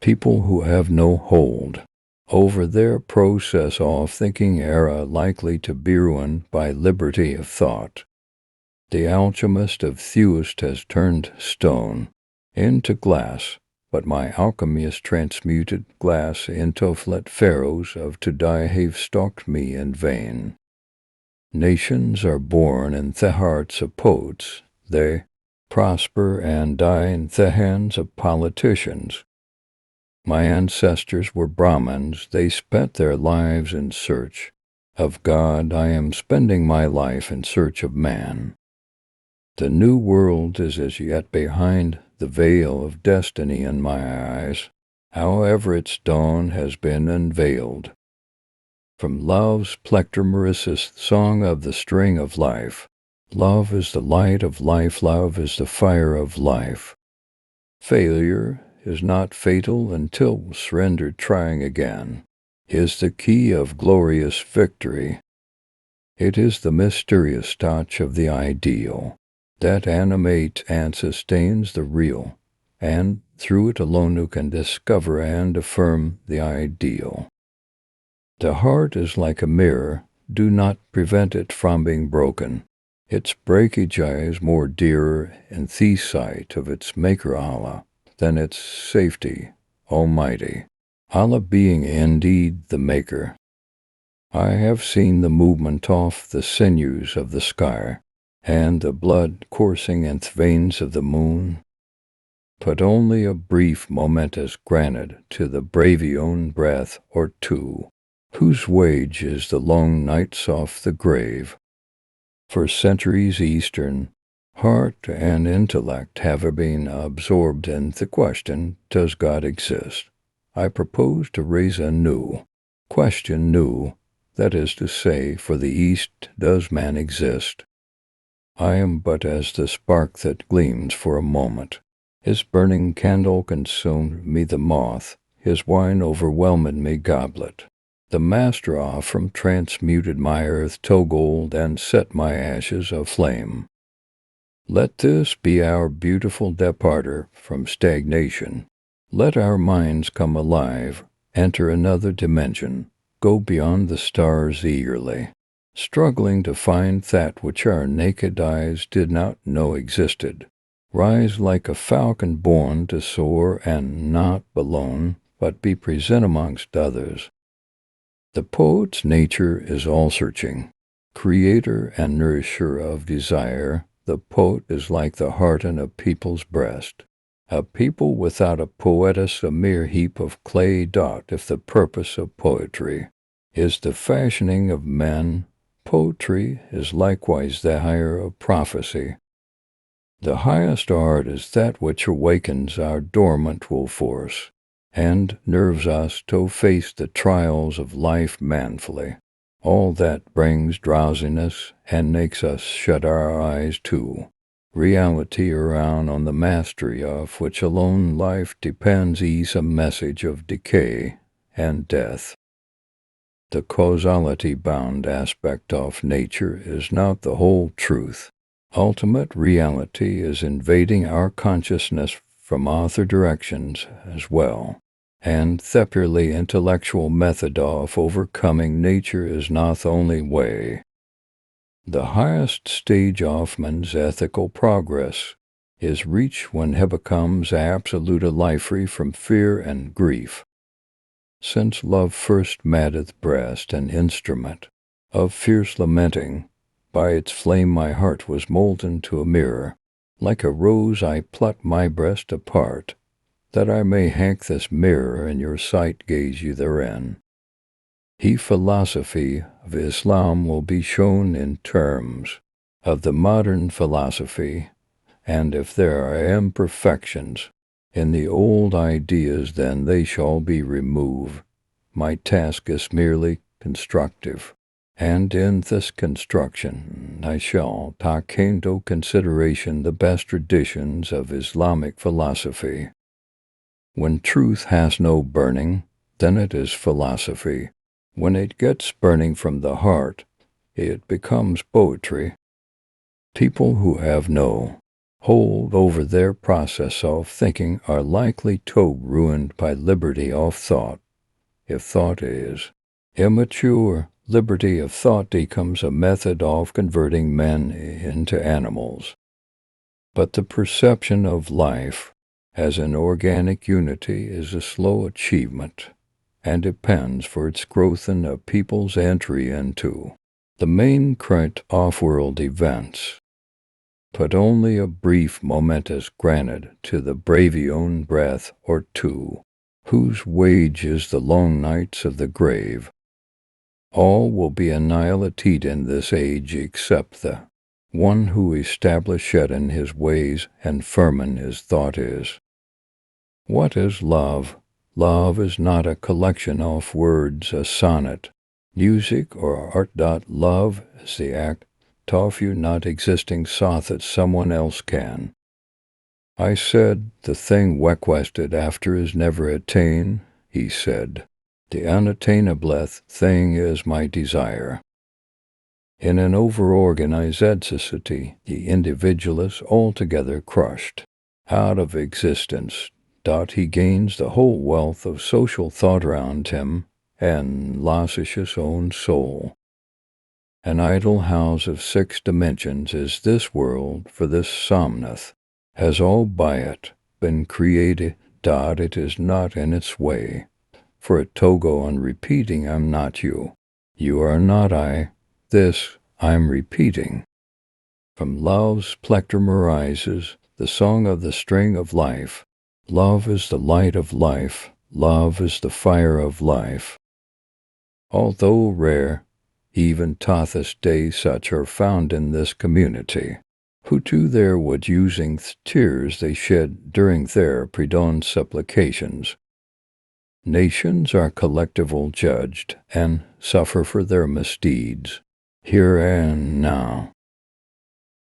People who have no hold over their process of thinking are likely to be ruined by liberty of thought. The alchemist of Theust has turned stone into glass, but my alchemy has transmuted glass into flat pharaohs of to die have stalked me in vain. Nations are born in the hearts of poets. They prosper and die in the hands of politicians. My ancestors were Brahmins. They spent their lives in search of God. I am spending my life in search of man. The new world is as yet behind the veil of destiny in my eyes. However, its dawn has been unveiled. From love's plectrumerous song of the string of life, love is the light of life, love is the fire of life. Failure is not fatal until surrendered. Trying again is the key of glorious victory. It is the mysterious touch of the ideal that animates and sustains the real, and through it alone you can discover and affirm the ideal. The heart is like a mirror. Do not prevent it from being broken. Its breakage is more dearer in the sight of its maker Allah than its safety, Almighty, Allah being indeed the maker. I have seen the movement of the sinews of the sky, and the blood coursing in the veins of the moon, but only a brief moment is granted to the brave own breath or two, whose wage is the long nights of the grave. For centuries Eastern heart and intellect have been absorbed in the question, does God exist? I propose to raise a new question, new, that is to say, for the East, does man exist? I am but as the spark that gleams for a moment. His burning candle consumed me the moth, his wine overwhelmed me goblet. The master from transmuted my earth to gold and set my ashes aflame. Let this be our beautiful departure from stagnation. Let our minds come alive, enter another dimension, go beyond the stars eagerly, struggling to find that which our naked eyes did not know existed. Rise like a falcon born to soar and not alone, but be present amongst others. The poet's nature is all-searching, creator and nourisher of desire. The poet is like the heart in a people's breast. A people without a poetess a mere heap of clay dot. If the purpose of poetry is the fashioning of men, poetry is likewise the higher of prophecy. The highest art is that which awakens our dormant will force, and nerves us to face the trials of life manfully. All that brings drowsiness and makes us shut our eyes to reality around on the mastery of which alone life depends is a message of decay and death. The causality-bound aspect of nature is not the whole truth. Ultimate reality is invading our consciousness from other directions as well, and the purely intellectual method of overcoming nature is not the only way. The highest stage of man's ethical progress is reached when he becomes absolute life free from fear and grief. Since love first maddeth breast, an instrument of fierce lamenting, by its flame my heart was molten to a mirror. Like a rose I pluck my breast apart, that I may hank this mirror in your sight gaze you therein. The philosophy of Islam will be shown in terms of the modern philosophy, and if there are imperfections in the old ideas, then they shall be removed. My task is merely constructive, and in this construction I shall take into consideration the best traditions of Islamic philosophy. When truth has no burning, then it is philosophy. When it gets burning from the heart, it becomes poetry. People who have no hold over their process of thinking are likely to ruined by liberty of thought. If thought is immature, liberty of thought becomes a method of converting men into animals. But the perception of life as an organic unity is a slow achievement and depends for its growth in a people's entry into the main current of world events. But only a brief moment is granted to the bravione breath or two, whose wage is the long nights of the grave. All will be annihilated in this age except the one who established in his ways and firm in his thought is. What is love? Love is not a collection of words, a sonnet, music, or art. Love is the act of you not existing so that someone else can. I said, the thing requested after is never attained. He said, the unattainable thing is my desire. In an over-organized society, the individual is altogether crushed out of existence. He gains the whole wealth of social thought around him and loses his own soul. An idle house of 6 dimensions is this world, for this somneth has all by it been created. It is not in its way, for it to go on repeating, I'm not you, you are not I, this I'm repeating. From love's plectrum arises the song of the string of life. Love is the light of life, love is the fire of life. Although rare, even to this day such are found in this community, who to their wood using tears they shed during their predawn supplications. Nations are collectively judged, and suffer for their misdeeds, here and now.